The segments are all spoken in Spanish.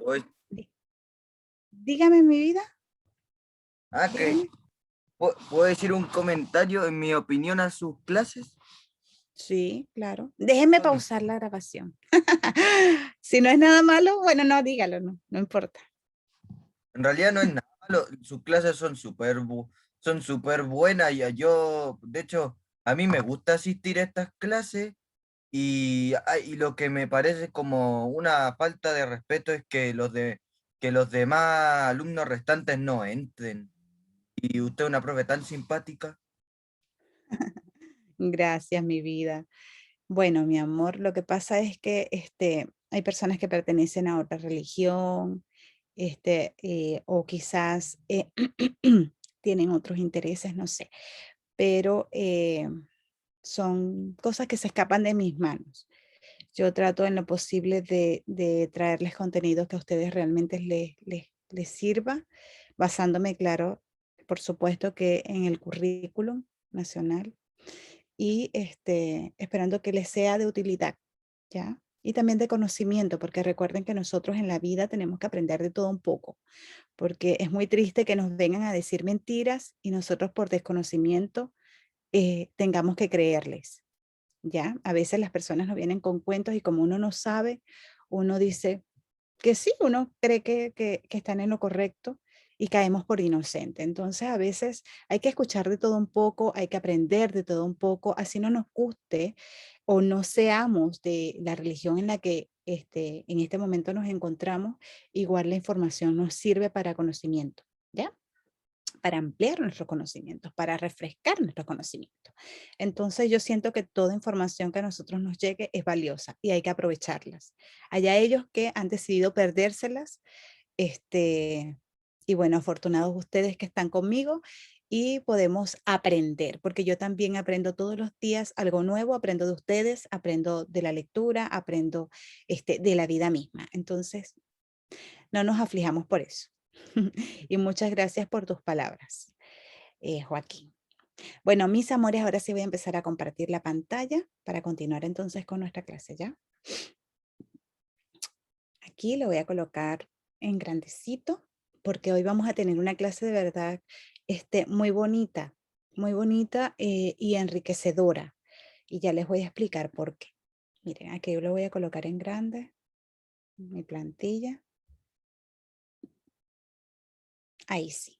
Oye, Dí- Dígame mi vida, que dígame. ¿puedo decir un comentario en mi opinión a sus clases? Sí, claro. Déjeme Son- pausar la grabación. Si no es nada malo, bueno, no, dígalo, no importa. En realidad no es nada malo, sus clases son son súper buenas y yo, de hecho, a mí me gusta asistir a estas clases y lo que me parece como una falta de respeto es que que los demás alumnos restantes no entren. Y usted es una profe tan simpática. Gracias, mi vida. Bueno, mi amor, lo que pasa es que hay personas que pertenecen a otra religión, o quizás tienen otros intereses, no sé, pero son cosas que se escapan de mis manos. Yo trato en lo posible de traerles contenido que a ustedes realmente les sirva, basándome, claro, por supuesto que en el currículum nacional y esperando que les sea de utilidad, ¿ya? Y también de conocimiento, porque recuerden que nosotros en la vida tenemos que aprender de todo un poco, porque es muy triste que nos vengan a decir mentiras y nosotros por desconocimiento tengamos que creerles. ¿Ya? A veces las personas nos vienen con cuentos y como uno no sabe, uno dice que sí, uno cree que están en lo correcto y caemos por inocente. Entonces, a veces hay que escuchar de todo un poco, hay que aprender de todo un poco, así no nos guste o no seamos de la religión en la que en este momento nos encontramos, igual la información nos sirve para conocimiento, ¿ya? Para ampliar nuestros conocimientos, para refrescar nuestros conocimientos. Entonces yo siento que toda información que a nosotros nos llegue es valiosa y hay que aprovecharlas. Allá ellos que han decidido perdérselas, y bueno, afortunados ustedes que están conmigo y podemos aprender, porque yo también aprendo todos los días algo nuevo, aprendo de ustedes, aprendo de la lectura, aprendo de la vida misma. Entonces, no nos aflijamos por eso. Y muchas gracias por tus palabras, Joaquín. Bueno, mis amores, ahora sí voy a empezar a compartir la pantalla para continuar entonces con nuestra clase, ¿ya? Aquí lo voy a colocar en grandecito porque hoy vamos a tener una clase de verdad muy bonita y enriquecedora. Y ya les voy a explicar por qué. Miren, aquí yo lo voy a colocar en grande, mi plantilla. Ahí sí.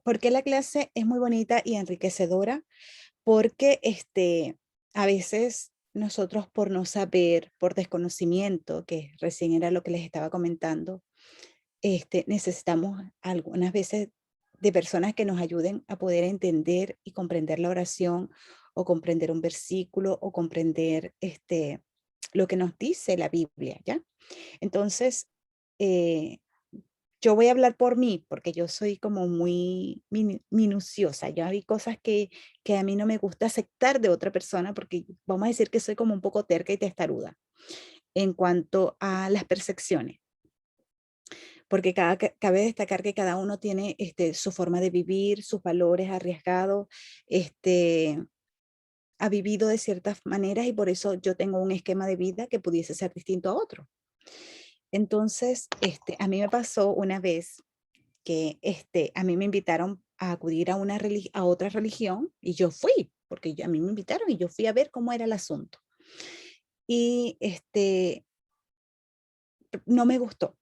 ¿Por qué la clase es muy bonita y enriquecedora? Porque a veces nosotros por no saber, por desconocimiento, que recién era lo que les estaba comentando, necesitamos algunas veces de personas que nos ayuden a poder entender y comprender la oración o comprender un versículo o comprender lo que nos dice la Biblia, ¿ya? Entonces, eh, yo voy a hablar por mí, porque yo soy como muy minuciosa. Yo hay cosas que a mí no me gusta aceptar de otra persona, porque vamos a decir que soy como un poco terca y testaruda en cuanto a las percepciones, porque cabe destacar que cada uno tiene su forma de vivir, sus valores arriesgados, este, ha vivido de ciertas maneras y por eso yo tengo un esquema de vida que pudiese ser distinto a otro. Entonces, a mí me pasó una vez que a mí me invitaron a acudir a, a otra religión y yo fui, porque a mí me invitaron y yo fui a ver cómo era el asunto. Y no me gustó,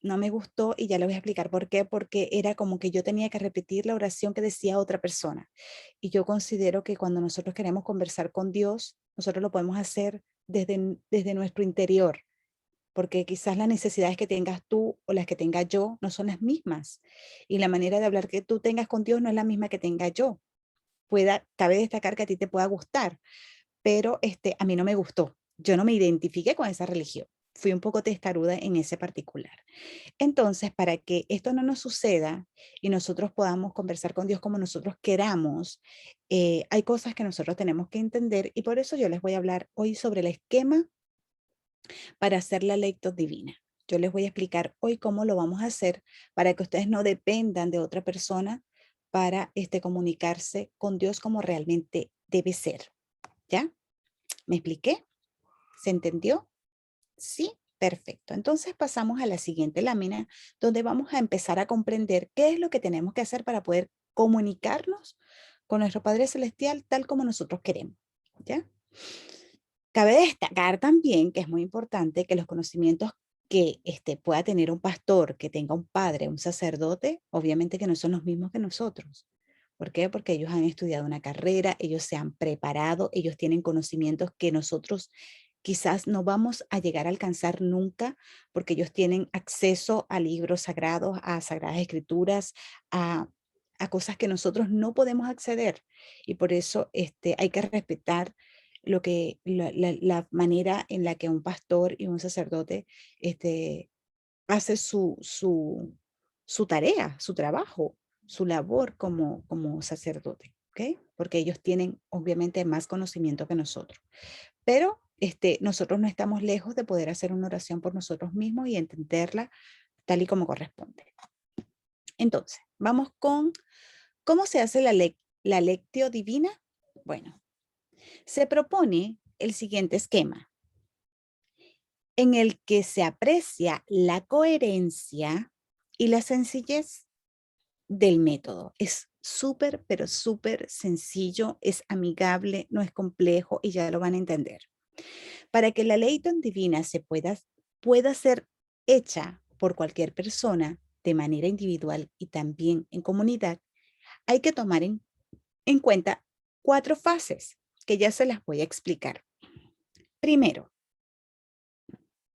no me gustó y ya le voy a explicar por qué, porque era como que yo tenía que repetir la oración que decía otra persona. Y yo considero que cuando nosotros queremos conversar con Dios, nosotros lo podemos hacer desde nuestro interior, porque quizás las necesidades que tengas tú o las que tenga yo no son las mismas. Y la manera de hablar que tú tengas con Dios no es la misma que tenga yo. Cabe destacar que a ti te pueda gustar, pero a mí no me gustó. Yo no me identifiqué con esa religión. Fui un poco testaruda en ese particular. Entonces, para que esto no nos suceda y nosotros podamos conversar con Dios como nosotros queramos, hay cosas que nosotros tenemos que entender y por eso yo les voy a hablar hoy sobre el esquema para hacer la lectio divina. Yo les voy a explicar hoy cómo lo vamos a hacer para que ustedes no dependan de otra persona para comunicarse con Dios como realmente debe ser. ¿Ya? ¿Me expliqué? ¿Se entendió? ¿Sí? Perfecto. Entonces pasamos a la siguiente lámina, donde vamos a empezar a comprender qué es lo que tenemos que hacer para poder comunicarnos con nuestro Padre Celestial tal como nosotros queremos. ¿Ya? Cabe destacar también que es muy importante que los conocimientos que pueda tener un pastor, que tenga un padre, un sacerdote, obviamente que no son los mismos que nosotros. ¿Por qué? Porque ellos han estudiado una carrera, ellos se han preparado, ellos tienen conocimientos que nosotros quizás no vamos a llegar a alcanzar nunca, porque ellos tienen acceso a libros sagrados, a sagradas escrituras, a, a cosas que nosotros no podemos acceder. Y por eso hay que respetar lo que, la manera en la que un pastor y un sacerdote hace su tarea, su trabajo, su labor como sacerdote, ¿ok? Porque ellos tienen obviamente más conocimiento que nosotros. Pero nosotros no estamos lejos de poder hacer una oración por nosotros mismos y entenderla tal y como corresponde. Entonces, vamos con cómo se hace la lectio divina. Bueno, se propone el siguiente esquema, en el que se aprecia la coherencia y la sencillez del método. Es súper, pero súper sencillo, es amigable, no es complejo y ya lo van a entender. Para que la ley tan divina pueda ser hecha por cualquier persona de manera individual y también en comunidad, hay que tomar en cuenta 4 fases que ya se las voy a explicar. Primero,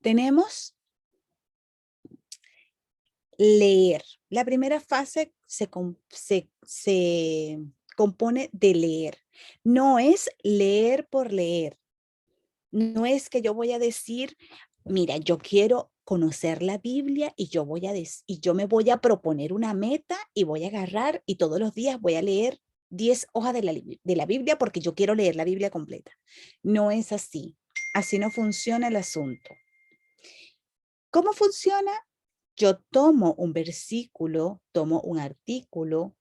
tenemos leer. La primera fase se compone de leer. No es leer por leer. No es que yo voy a decir, mira, yo quiero conocer la Biblia y y yo me voy a proponer una meta y voy a agarrar y todos los días voy a leer 10 hojas de la Biblia porque yo quiero leer la Biblia completa. No es así. Así no funciona el asunto. ¿Cómo funciona? Yo tomo un versículo, tomo un artículo,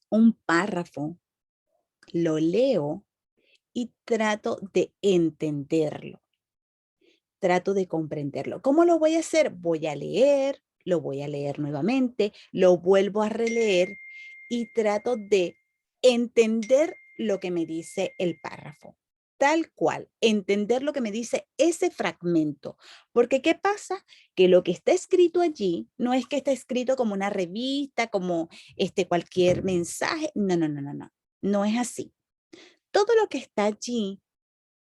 un párrafo, lo leo y trato de entenderlo, trato de comprenderlo. ¿Cómo lo voy a hacer? Voy a leer, lo voy a leer nuevamente, lo vuelvo a releer y trato de entender lo que me dice el párrafo. Tal cual, entender lo que me dice ese fragmento. Porque ¿qué pasa? Que lo que está escrito allí no es que está escrito como una revista, como cualquier mensaje. No, no, no, no, no. No es así. Todo lo que está allí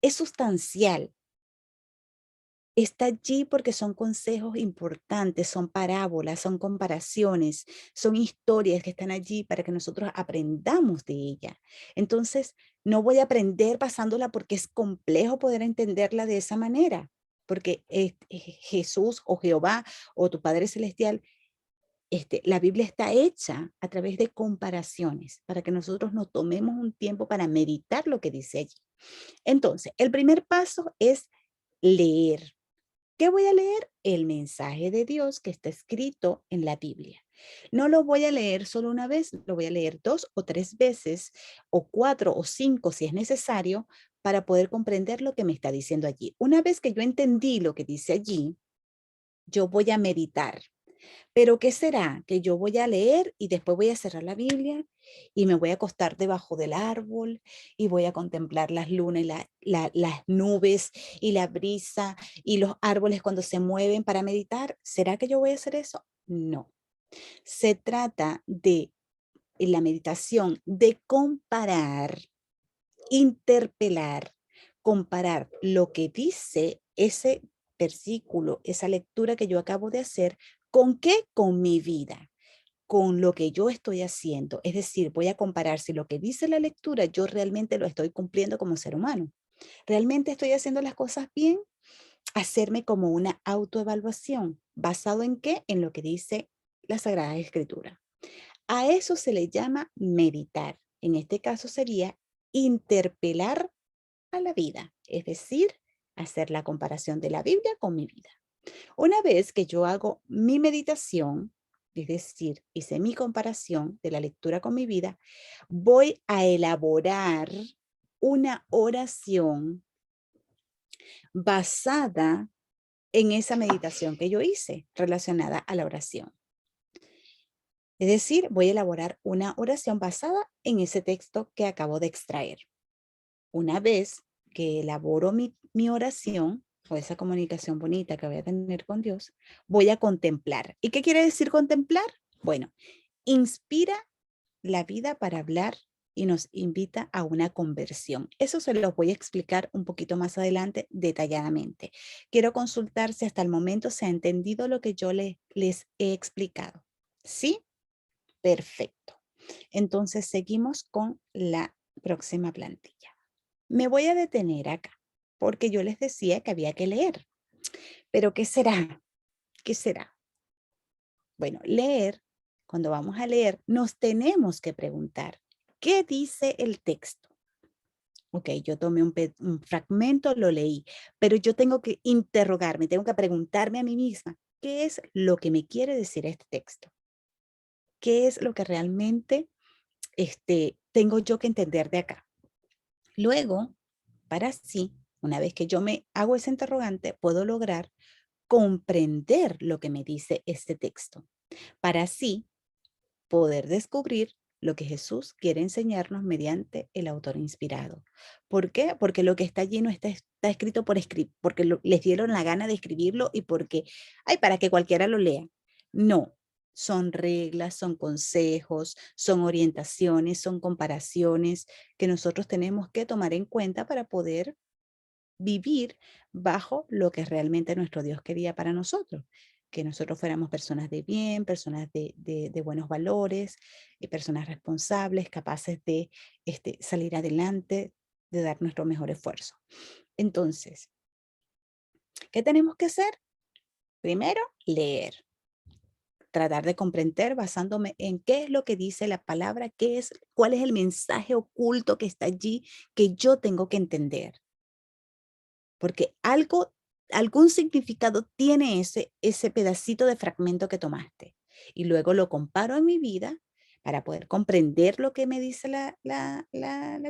es sustancial, está allí porque son consejos importantes, son parábolas, son comparaciones, son historias que están allí para que nosotros aprendamos de ella. Entonces, no voy a aprender pasándola porque es complejo poder entenderla de esa manera, porque Jesús o Jehová o tu Padre Celestial, la Biblia está hecha a través de comparaciones para que nosotros nos tomemos un tiempo para meditar lo que dice allí. Entonces, el primer paso es leer. ¿Qué voy a leer? El mensaje de Dios que está escrito en la Biblia. No lo voy a leer solo una vez, lo voy a leer 2 o 3 veces, o 4 o 5 si es necesario, para poder comprender lo que me está diciendo allí. Una vez que yo entendí lo que dice allí, yo voy a meditar. Pero ¿qué será? Que yo voy a leer y después voy a cerrar la Biblia y me voy a acostar debajo del árbol y voy a contemplar las lunas y las nubes y la brisa y los árboles cuando se mueven para meditar. ¿Será que yo voy a hacer eso? No. Se trata de, en la meditación, de comparar, interpelar, comparar lo que dice ese versículo, esa lectura que yo acabo de hacer, ¿con qué? Con mi vida, con lo que yo estoy haciendo. Es decir, voy a comparar si lo que dice la lectura yo realmente lo estoy cumpliendo como ser humano. ¿Realmente estoy haciendo las cosas bien? Hacerme como una autoevaluación. ¿Basado en qué? En lo que dice la Sagrada Escritura. A eso se le llama meditar. En este caso sería interpelar a la vida, es decir, hacer la comparación de la Biblia con mi vida. Una vez que yo hago mi meditación, es decir, hice mi comparación de la lectura con mi vida, voy a elaborar una oración basada en esa meditación que yo hice relacionada a la oración. Es decir, voy a elaborar una oración basada en ese texto que acabo de extraer. Una vez que elaboro mi oración o esa comunicación bonita que voy a tener con Dios, voy a contemplar. ¿Y qué quiere decir contemplar? Bueno, inspira la vida para hablar y nos invita a una conversión. Eso se los voy a explicar un poquito más adelante detalladamente. Quiero consultar si hasta el momento se ha entendido lo que yo les he explicado. ¿Sí? Perfecto. Entonces seguimos con la próxima plantilla. Me voy a detener acá porque yo les decía que había que leer. Pero ¿qué será? ¿Qué será? Bueno, leer, cuando vamos a leer, nos tenemos que preguntar, ¿qué dice el texto? Ok, yo tomé un fragmento, lo leí, pero yo tengo que interrogarme, tengo que preguntarme a mí misma, ¿qué es lo que me quiere decir este texto? ¿Qué es lo que realmente tengo yo que entender de acá? Luego, para así, una vez que yo me hago ese interrogante, puedo lograr comprender lo que me dice este texto, para así poder descubrir lo que Jesús quiere enseñarnos mediante el autor inspirado. ¿Por qué? Porque lo que está allí no está escrito por escribir, porque les dieron la gana de escribirlo y porque, ay, para que cualquiera lo lea. No, son reglas, son consejos, son orientaciones, son comparaciones que nosotros tenemos que tomar en cuenta para poder vivir bajo lo que realmente nuestro Dios quería para nosotros, que nosotros fuéramos personas de bien, personas de buenos valores, personas responsables, capaces de salir adelante, de dar nuestro mejor esfuerzo. Entonces, ¿qué tenemos que hacer? Primero, leer, tratar de comprender basándome en qué es lo que dice la palabra, cuál es el mensaje oculto que está allí que yo tengo que entender. Porque algún significado tiene ese pedacito de fragmento que tomaste. Y luego lo comparo en mi vida para poder comprender lo que me dice la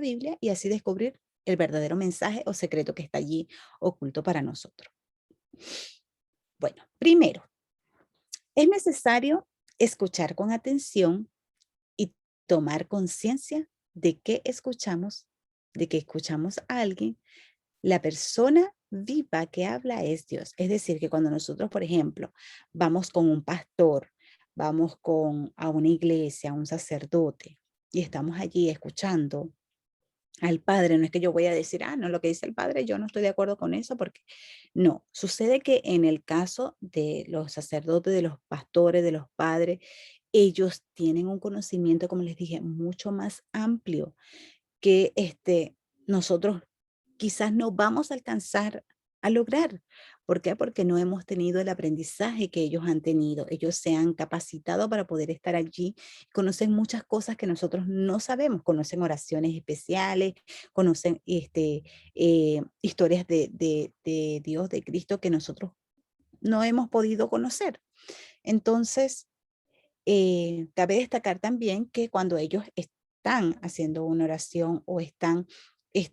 Biblia y así descubrir el verdadero mensaje o secreto que está allí oculto para nosotros. Bueno, primero, es necesario escuchar con atención y tomar conciencia de que escuchamos, de que escuchamos a alguien. La persona viva que habla es Dios. Es decir, que cuando nosotros, por ejemplo, vamos con un pastor, vamos a una iglesia, a un sacerdote, y estamos allí escuchando al Padre, no es que yo voy a decir, no, lo que dice el Padre, yo no estoy de acuerdo con eso, porque no, sucede que en el caso de los sacerdotes, de los pastores, de los padres, ellos tienen un conocimiento, como les dije, mucho más amplio que nosotros quizás no vamos a alcanzar a lograr. ¿Por qué? Porque no hemos tenido el aprendizaje que ellos han tenido. Ellos se han capacitado para poder estar allí. Conocen muchas cosas que nosotros no sabemos. Conocen oraciones especiales, conocen historias de Dios, de Cristo, que nosotros no hemos podido conocer. Entonces, cabe destacar también que cuando ellos están haciendo una oración o están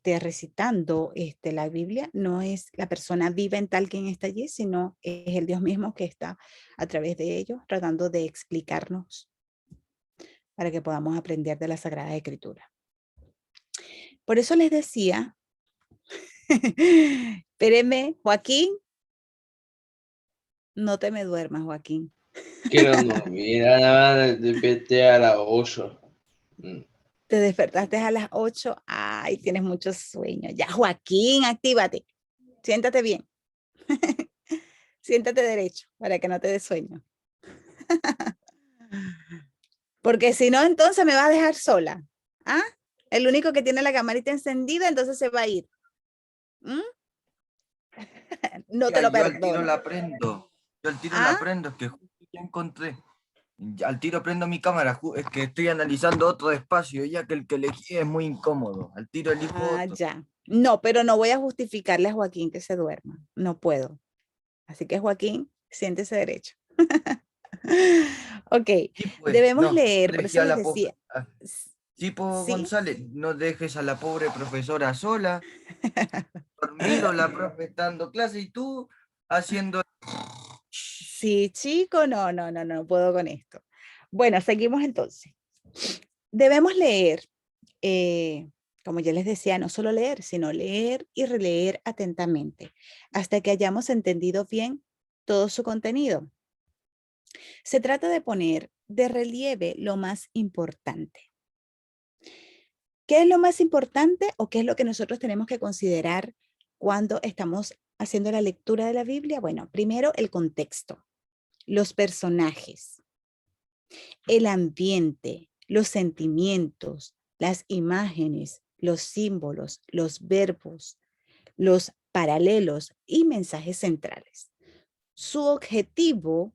recitando la Biblia, no es la persona viva en tal quien está allí, sino es el Dios mismo que está a través de ellos tratando de explicarnos para que podamos aprender de la Sagrada Escritura. Por eso les decía, espéreme, Joaquín, no te me duermas, Joaquín. Quiero dormir, nada más desperté a las 8. Te despertaste a las 8. Ay, tienes mucho sueño. Ya, Joaquín, actívate. Siéntate bien. Siéntate derecho para que no te dé sueño. Porque si no, entonces me vas a dejar sola. ¿Ah? El único que tiene la camarita encendida, entonces se va a ir. ¿Mm? No te lo Yo al tiro perdono. la prendo. Yo al tiro la ¿Ah? prendo, es que justo ya encontré. Al tiro prendo mi cámara, es que estoy analizando otro espacio, ya que el que elegí es muy incómodo. Al tiro elijo otro. Ya. No, pero no voy a justificarle a Joaquín que se duerma. No puedo. Así que Joaquín, siéntese derecho. Ok, Sí, pues, debemos no, leer, yo por dejé eso a les la decía. Sí, pues, ¿Sí? González, no dejes a la pobre profesora sola, dormido la profe está dando clase y tú haciendo... Sí, chico, no puedo con esto. Bueno, seguimos entonces. Debemos leer, como ya les decía, no solo leer, sino leer y releer atentamente hasta que hayamos entendido bien todo su contenido. Se trata de poner de relieve lo más importante. ¿Qué es lo más importante o qué es lo que nosotros tenemos que considerar cuando estamos haciendo la lectura de la Biblia? Bueno, primero el contexto, los personajes, el ambiente, los sentimientos, las imágenes, los símbolos, los verbos, los paralelos y mensajes centrales. Su objetivo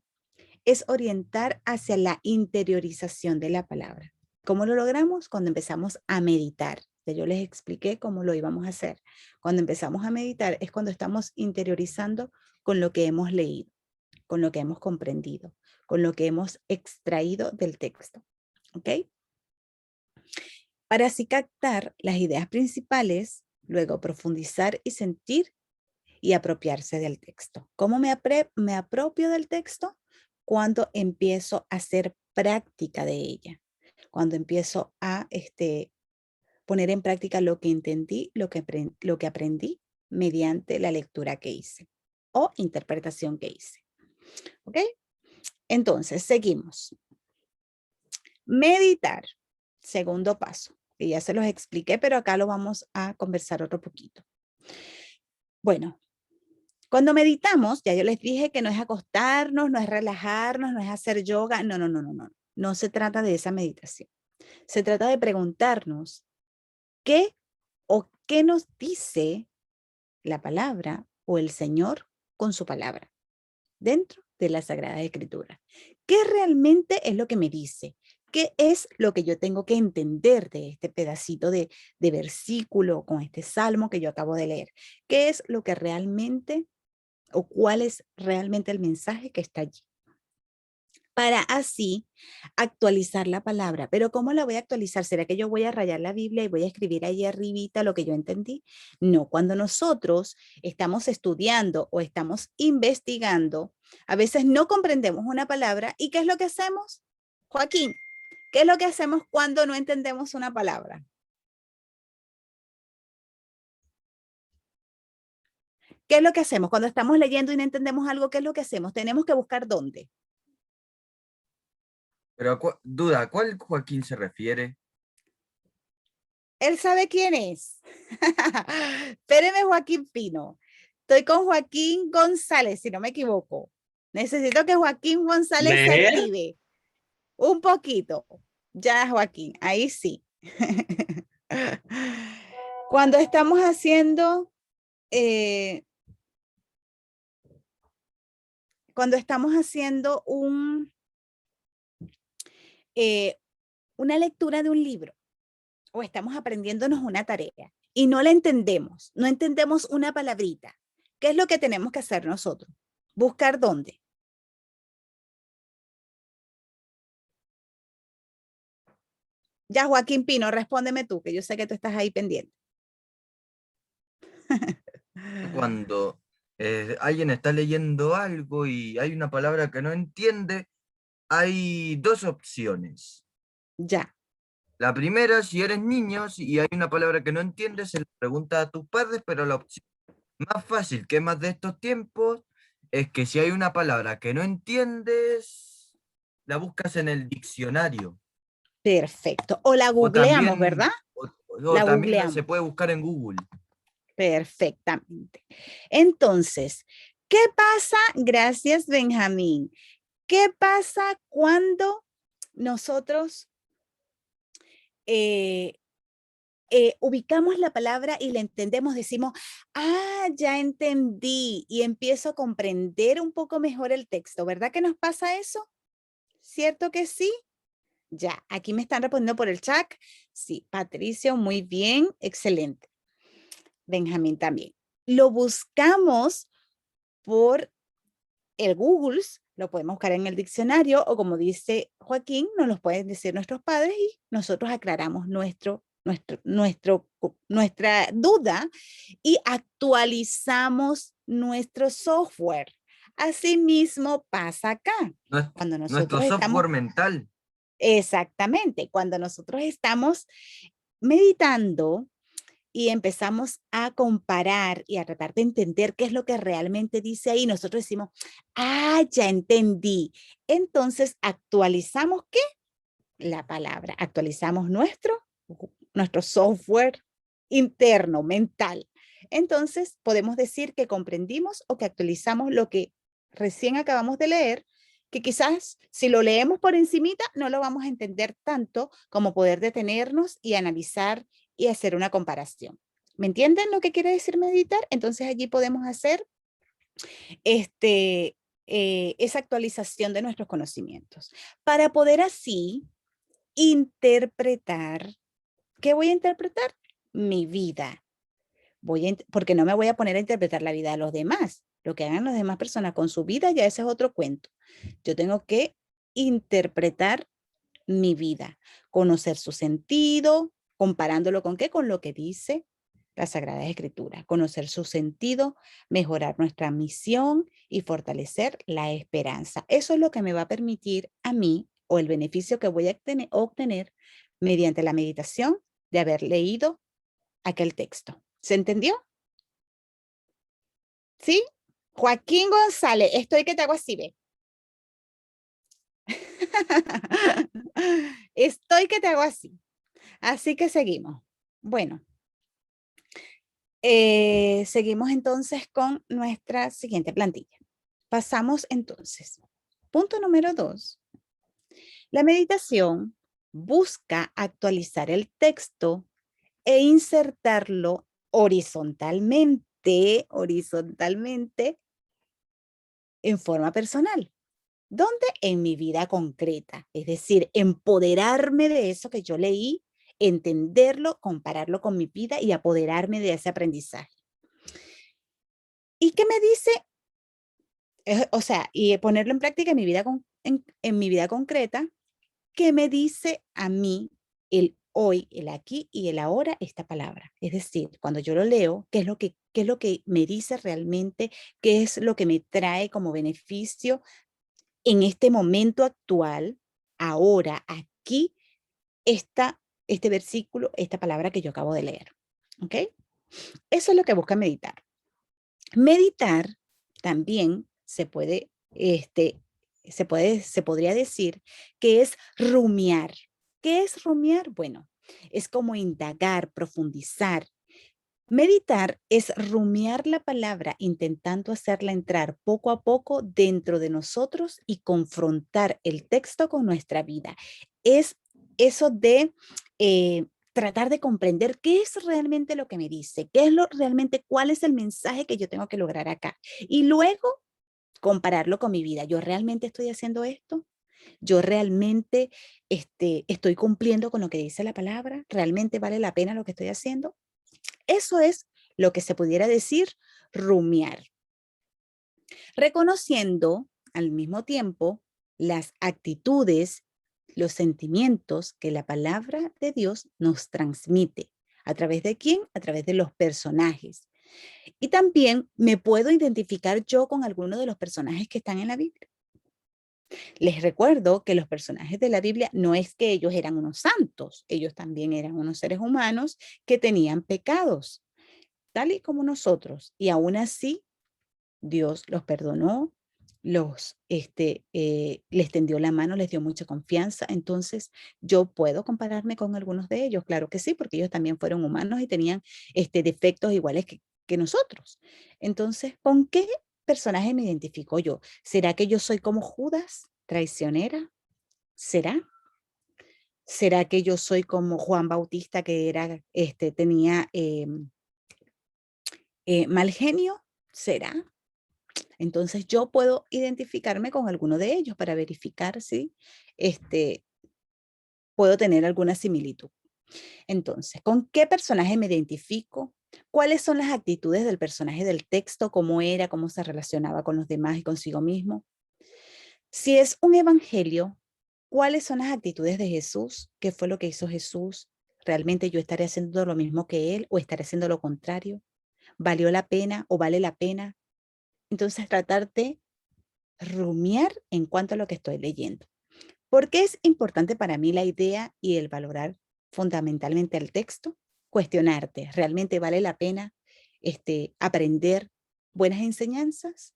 es orientar hacia la interiorización de la palabra. ¿Cómo lo logramos? Cuando empezamos a meditar. Ya yo les expliqué cómo lo íbamos a hacer. Cuando empezamos a meditar es cuando estamos interiorizando con lo que hemos leído, con lo que hemos comprendido, con lo que hemos extraído del texto. ¿Ok? Para así captar las ideas principales, luego profundizar y sentir y apropiarse del texto. ¿Cómo me apropio del texto? Cuando empiezo a hacer práctica de ella, cuando empiezo a poner en práctica lo que entendí, lo que aprendí mediante la lectura que hice o interpretación que hice. ¿Ok? Entonces, seguimos. Meditar, segundo paso, que ya se los expliqué, pero acá lo vamos a conversar otro poquito. Bueno, cuando meditamos, ya yo les dije que no es acostarnos, no es relajarnos, no es hacer yoga, no. No se trata de esa meditación. Se trata de preguntarnos qué o qué nos dice la palabra o el Señor con su palabra dentro de la Sagrada Escritura. ¿Qué realmente es lo que me dice? ¿Qué es lo que yo tengo que entender de este pedacito de versículo con este salmo que yo acabo de leer? ¿Qué es lo que realmente o cuál es realmente el mensaje que está allí? Para así actualizar la palabra. Pero ¿cómo la voy a actualizar? ¿Será que yo voy a rayar la Biblia y voy a escribir ahí arribita lo que yo entendí? No, cuando nosotros estamos estudiando o estamos investigando, a veces no comprendemos una palabra y ¿qué es lo que hacemos? Joaquín, ¿qué es lo que hacemos cuando no entendemos una palabra? ¿Qué es lo que hacemos? Cuando estamos leyendo y no entendemos algo, ¿qué es lo que hacemos? Tenemos que buscar dónde. Pero duda, ¿a cuál Joaquín se refiere? Él sabe quién es. Espéreme, Joaquín Pino. Estoy con Joaquín González, si no me equivoco. Necesito que Joaquín González se ¿Leer? active un poquito. Ya, Joaquín, ahí sí. Cuando estamos haciendo, una lectura de un libro o estamos aprendiéndonos una tarea y no la entendemos, no entendemos una palabrita, ¿qué es lo que tenemos que hacer nosotros? Buscar dónde. Ya, Joaquín Pino, respóndeme tú, que yo sé que tú estás ahí pendiente. Cuando alguien está leyendo algo y hay una palabra que no entiende, hay dos opciones. Ya. La primera, si eres niño y hay una palabra que no entiendes, se le pregunta a tus padres, pero la opción más fácil que más de estos tiempos es que si hay una palabra que no entiendes, la buscas en el diccionario. Perfecto. O la O googleamos, ¿verdad? también, o La también se googleamos. puede buscar en Google. Perfectamente. Entonces, ¿qué pasa? Gracias, Benjamín. ¿Qué pasa cuando nosotros ubicamos la palabra y la entendemos? Decimos, ah, ya entendí y empiezo a comprender un poco mejor el texto. ¿Verdad que nos pasa eso? ¿Cierto que sí? Ya, aquí me están respondiendo por el chat. Sí, Patricio, muy bien, excelente. Benjamín también. Lo buscamos por el Google, lo podemos buscar en el diccionario o como dice Joaquín, nos lo pueden decir nuestros padres y nosotros aclaramos nuestra duda y actualizamos nuestro software. Asimismo pasa acá. Cuando Nuestro nosotros estamos, software mental. exactamente, cuando nosotros estamos meditando y empezamos a comparar y a tratar de entender qué es lo que realmente dice ahí, nosotros decimos, ah, ya entendí. Entonces actualizamos, ¿qué? La palabra, actualizamos nuestro software interno, mental. Entonces podemos decir que comprendimos o que actualizamos lo que recién acabamos de leer, que quizás si lo leemos por encimita no lo vamos a entender tanto como poder detenernos y analizar y hacer una comparación. ¿Me entienden lo que quiere decir meditar? Entonces allí podemos hacer esa actualización de nuestros conocimientos para poder así interpretar. ¿Qué voy a interpretar? Mi vida. Porque no me voy a poner a interpretar la vida de los demás. Lo que hagan las demás personas con su vida, ya ese es otro cuento. Yo tengo que interpretar mi vida, conocer su sentido, comparándolo con qué, con lo que dice la Sagrada Escritura, conocer su sentido, mejorar nuestra misión y fortalecer la esperanza. Eso es lo que me va a permitir a mí, o el beneficio que voy a obtener mediante la meditación de haber leído aquel texto. ¿Se entendió? ¿Sí? Joaquín González, estoy que te hago así, ve. Estoy que te hago así. Así que seguimos. Bueno, seguimos entonces con nuestra siguiente plantilla. Pasamos entonces. Punto número 2. La meditación busca actualizar el texto e insertarlo horizontalmente en forma personal. ¿Dónde? En mi vida concreta. Es decir, empoderarme de eso que yo leí, entenderlo, compararlo con mi vida y apoderarme de ese aprendizaje. ¿Y qué me dice? O sea, y ponerlo en práctica en mi vida, en mi vida concreta. ¿Qué me dice a mí el hoy, el aquí y el ahora esta palabra? Es decir, cuando yo lo leo, ¿qué es lo que me dice realmente? ¿Qué es lo que me trae como beneficio en este momento actual, ahora, aquí, este versículo, esta palabra que yo acabo de leer? ¿Ok? Eso es lo que busca meditar. Meditar también se podría decir que es rumiar. ¿Qué es rumiar? Bueno, es como indagar, profundizar. Meditar es rumiar la palabra intentando hacerla entrar poco a poco dentro de nosotros y confrontar el texto con nuestra vida. Es eso de tratar de comprender qué es realmente lo que me dice, cuál es el mensaje que yo tengo que lograr acá. Y luego compararlo con mi vida. ¿Yo realmente estoy haciendo esto? ¿Yo realmente estoy cumpliendo con lo que dice la palabra? ¿Realmente vale la pena lo que estoy haciendo? Eso es lo que se pudiera decir rumiar. Reconociendo al mismo tiempo las actitudes, los sentimientos que la palabra de Dios nos transmite. ¿A través de quién? A través de los personajes. Y también me puedo identificar yo con alguno de los personajes que están en la Biblia. Les recuerdo que los personajes de la Biblia no es que ellos eran unos santos, ellos también eran unos seres humanos que tenían pecados, tal y como nosotros. Y aún así, Dios los perdonó, les tendió la mano, les dio mucha confianza. Entonces, yo puedo compararme con algunos de ellos, claro que sí, porque ellos también fueron humanos y tenían defectos iguales que nosotros. Entonces, ¿con qué personaje me identifico yo? ¿Será que yo soy como Judas, traicionera? ¿Será? ¿Será que yo soy como Juan Bautista, que tenía mal genio? ¿Será? Entonces yo puedo identificarme con alguno de ellos para verificar si puedo tener alguna similitud. Entonces, ¿con qué personaje me identifico? ¿Cuáles son las actitudes del personaje del texto? ¿Cómo era? ¿Cómo se relacionaba con los demás y consigo mismo? Si es un evangelio, ¿cuáles son las actitudes de Jesús? ¿Qué fue lo que hizo Jesús? ¿Realmente yo estaré haciendo lo mismo que él o estaré haciendo lo contrario? ¿Valió la pena o vale la pena Entonces, tratar de rumiar en cuanto a lo que estoy leyendo. ¿Por qué es importante para mí la idea y el valorar fundamentalmente el texto? Cuestionarte, ¿realmente vale la pena aprender buenas enseñanzas?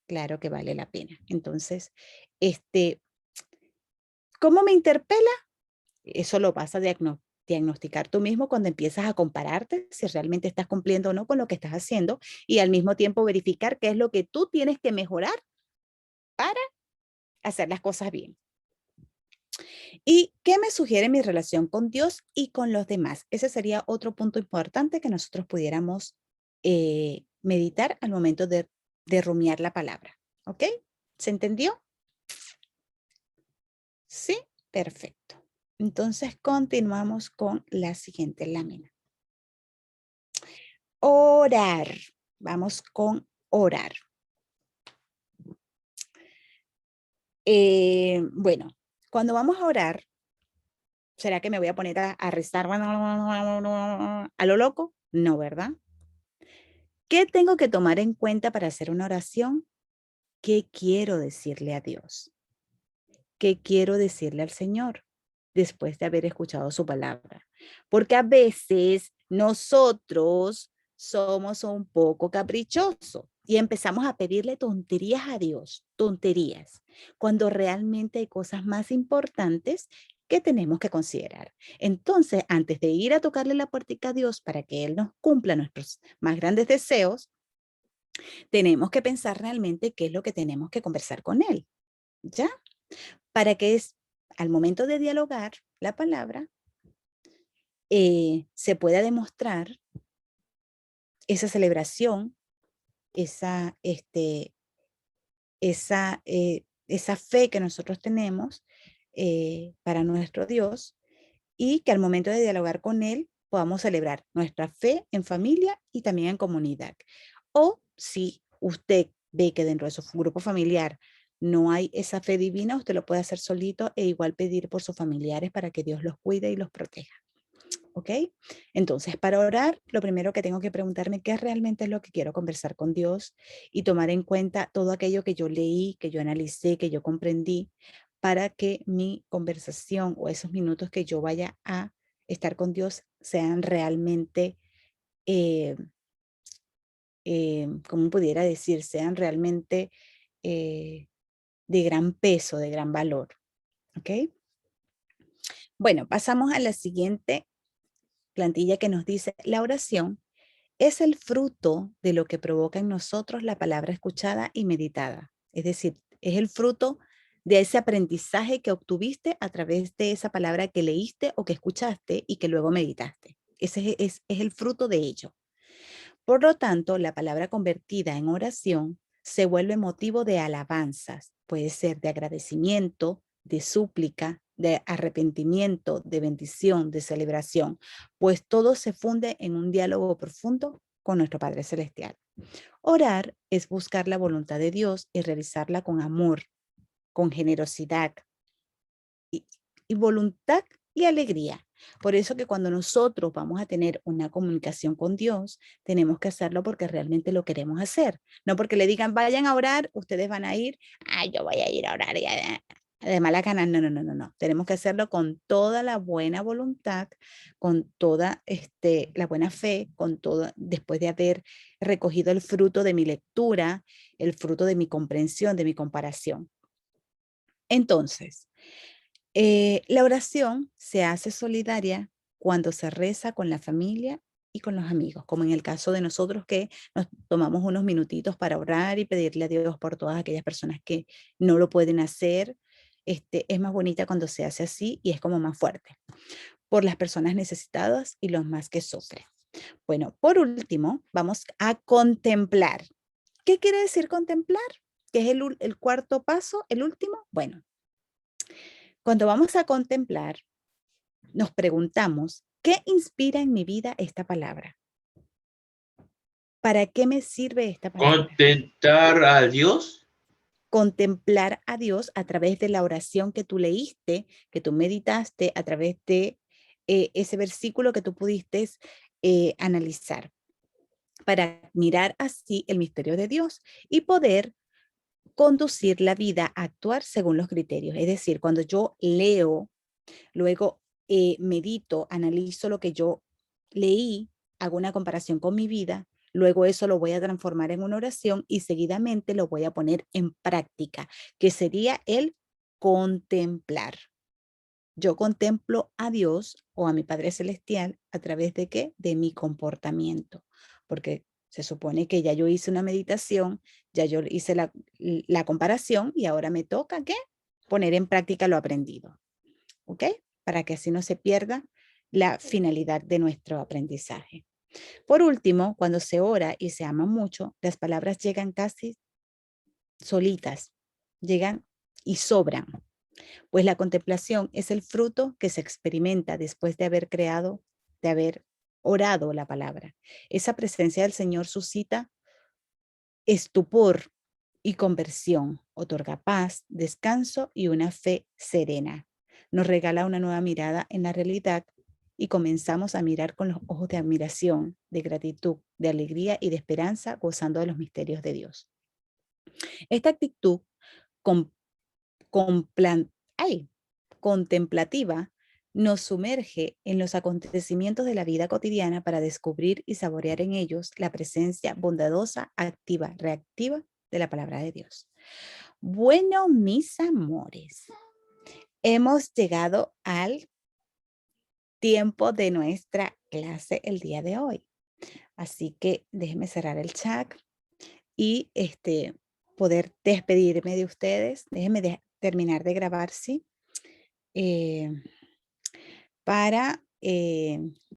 Claro que vale la pena. Entonces, ¿cómo me interpela? Eso lo vas a diagnosticar tú mismo cuando empiezas a compararte si realmente estás cumpliendo o no con lo que estás haciendo y al mismo tiempo verificar qué es lo que tú tienes que mejorar para hacer las cosas bien. ¿Y qué me sugiere mi relación con Dios y con los demás? Ese sería otro punto importante que nosotros pudiéramos meditar al momento de rumiar la palabra. ¿Ok? ¿Se entendió? Sí, perfecto. Entonces continuamos con la siguiente lámina. Orar. Vamos con orar. Bueno, cuando vamos a orar, ¿será que me voy a poner a rezar a lo loco? No, ¿verdad? ¿Qué tengo que tomar en cuenta para hacer una oración? ¿Qué quiero decirle a Dios? ¿Qué quiero decirle al Señor después de haber escuchado su palabra? Porque a veces nosotros somos un poco caprichosos y empezamos a pedirle tonterías a Dios, tonterías, cuando realmente hay cosas más importantes que tenemos que considerar. Entonces, antes de ir a tocarle la puertica a Dios para que Él nos cumpla nuestros más grandes deseos, tenemos que pensar realmente qué es lo que tenemos que conversar con Él, ¿ya? Para que al momento de dialogar la palabra, se pueda demostrar esa celebración, esa, esa fe que nosotros tenemos para nuestro Dios y que al momento de dialogar con Él podamos celebrar nuestra fe en familia y también en comunidad. O si usted ve que dentro de su grupo familiar no hay esa fe divina, usted lo puede hacer solito e igual pedir por sus familiares para que Dios los cuide y los proteja. ¿Ok? Entonces, para orar, lo primero que tengo que preguntarme qué realmente es lo que quiero conversar con Dios y tomar en cuenta todo aquello que yo leí, que yo analicé, que yo comprendí, para que mi conversación o esos minutos que yo vaya a estar con Dios sean realmente, eh, ¿cómo pudiera decir? Sean realmente eh, de gran peso, de gran valor. ¿Ok? Bueno, pasamos a la siguiente plantilla que nos dice, la oración es el fruto de lo que provoca en nosotros la palabra escuchada y meditada. Es decir, es el fruto de ese aprendizaje que obtuviste a través de esa palabra que leíste o que escuchaste y que luego meditaste. Ese es el fruto de ello. Por lo tanto, la palabra convertida en oración se vuelve motivo de alabanzas. Puede ser de agradecimiento, de súplica, de arrepentimiento, de bendición, de celebración, pues todo se funde en un diálogo profundo con nuestro Padre Celestial. Orar es buscar la voluntad de Dios y realizarla con amor, con generosidad y voluntad y alegría. Por eso que cuando nosotros vamos a tener una comunicación con Dios, tenemos que hacerlo porque realmente lo queremos hacer. No porque le digan, vayan a orar, ustedes van a ir, yo voy a ir a orar de mala gana. No, no, no, no, no. Tenemos que hacerlo con toda la buena voluntad, con toda la buena fe, con todo, después de haber recogido el fruto de mi lectura, el fruto de mi comprensión, de mi comparación. Entonces, la oración se hace solidaria cuando se reza con la familia y con los amigos, como en el caso de nosotros que nos tomamos unos minutitos para orar y pedirle a Dios por todas aquellas personas que no lo pueden hacer. Es más bonita cuando se hace así y es como más fuerte, por las personas necesitadas y los más que sufren. Bueno, por último, vamos a contemplar. ¿Qué quiere decir contemplar? ¿Qué es el cuarto paso, el último? Bueno, cuando vamos a contemplar, nos preguntamos, ¿qué inspira en mi vida esta palabra? ¿Para qué me sirve esta palabra? Contentar a Dios. Contemplar a Dios a través de la oración que tú leíste, que tú meditaste, a través de ese versículo que tú pudiste analizar. para mirar así el misterio de Dios y poder conducir la vida a actuar según los criterios. Es decir, cuando yo leo, luego medito, analizo lo que yo leí, hago una comparación con mi vida, luego eso lo voy a transformar en una oración y seguidamente lo voy a poner en práctica, que sería el contemplar. Yo contemplo a Dios o a mi Padre Celestial a través de qué? De mi comportamiento, porque se supone que ya yo hice una meditación, ya yo hice la comparación y ahora me toca ¿qué? Poner en práctica lo aprendido, ¿ok? Para que así no se pierda la finalidad de nuestro aprendizaje. Por último, cuando se ora y se ama mucho, las palabras llegan casi solitas, llegan y sobran. Pues la contemplación es el fruto que se experimenta después de haber creado, de haber orado la palabra. Esa presencia del Señor suscita estupor y conversión, otorga paz, descanso y una fe serena. Nos regala una nueva mirada en la realidad y comenzamos a mirar con los ojos de admiración, de gratitud, de alegría y de esperanza, gozando de los misterios de Dios. Esta actitud con, ay, contemplativa nos sumerge en los acontecimientos de la vida cotidiana para descubrir y saborear en ellos la presencia bondadosa, activa, reactiva de la palabra de Dios. Bueno, mis amores, hemos llegado al tiempo de nuestra clase el día de hoy. Así que déjenme cerrar el chat y poder despedirme de ustedes. Déjenme terminar de grabar, sí. Para